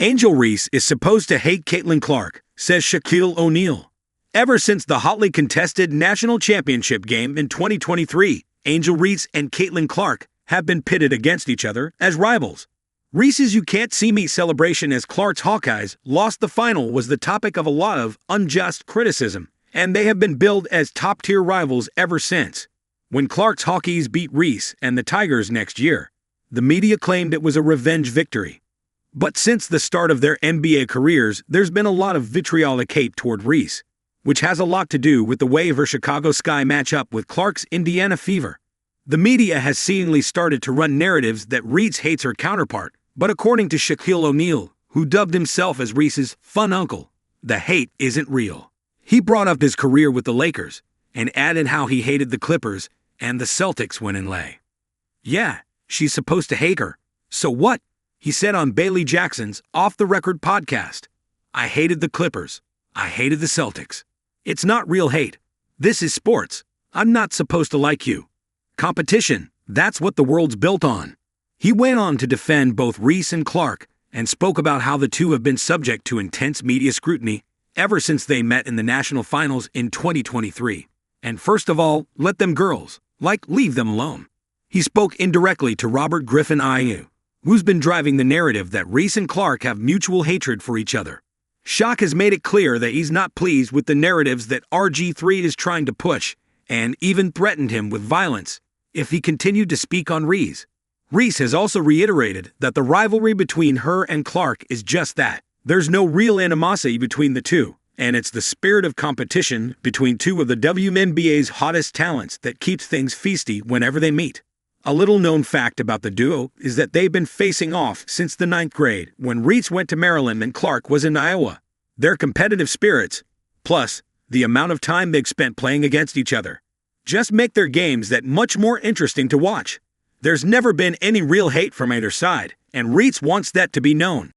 Angel Reese is supposed to hate Caitlin Clark, says Shaquille O'Neal. Ever since the hotly contested national championship game in 2023, Angel Reese and Caitlin Clark have been pitted against each other as rivals. Reese's "You Can't See Me" celebration as Clark's Hawkeyes lost the final was the topic of a lot of unjust criticism, and they have been billed as top-tier rivals ever since. When Clark's Hawkeyes beat Reese and the Tigers next year, the media claimed it was a revenge victory. But since the start of their NBA careers, there's been a lot of vitriolic hate toward Reese, which has a lot to do with the way her Chicago Sky match up with Clark's Indiana Fever. The media has seemingly started to run narratives that Reese hates her counterpart, but according to Shaquille O'Neal, who dubbed himself as Reese's fun uncle, the hate isn't real. He brought up his career with the Lakers and added how he hated the Clippers and the Celtics when in LA. Yeah, she's supposed to hate her. So what? He said on Bailey Jackson's Off the Record podcast, "I hated the Clippers. I hated the Celtics. It's not real hate. This is sports. I'm not supposed to like you. Competition, that's what the world's built on." He went on to defend both Reese and Clark and spoke about how the two have been subject to intense media scrutiny ever since they met in the national finals in 2023. And first of all, let them girls, leave them alone. He spoke indirectly to Robert Griffin IU, who's been driving the narrative that Reese and Clark have mutual hatred for each other. Shaq has made it clear that he's not pleased with the narratives that RG3 is trying to push, and even threatened him with violence if he continued to speak on Reese. Reese has also reiterated that the rivalry between her and Clark is just that. There's no real animosity between the two, and it's the spirit of competition between two of the WNBA's hottest talents that keeps things feisty whenever they meet. A little-known fact about the duo is that they've been facing off since the 9th grade, when Reese went to Maryland and Clark was in Iowa. Their competitive spirits, plus the amount of time they've spent playing against each other, just make their games that much more interesting to watch. There's never been any real hate from either side, and Reese wants that to be known.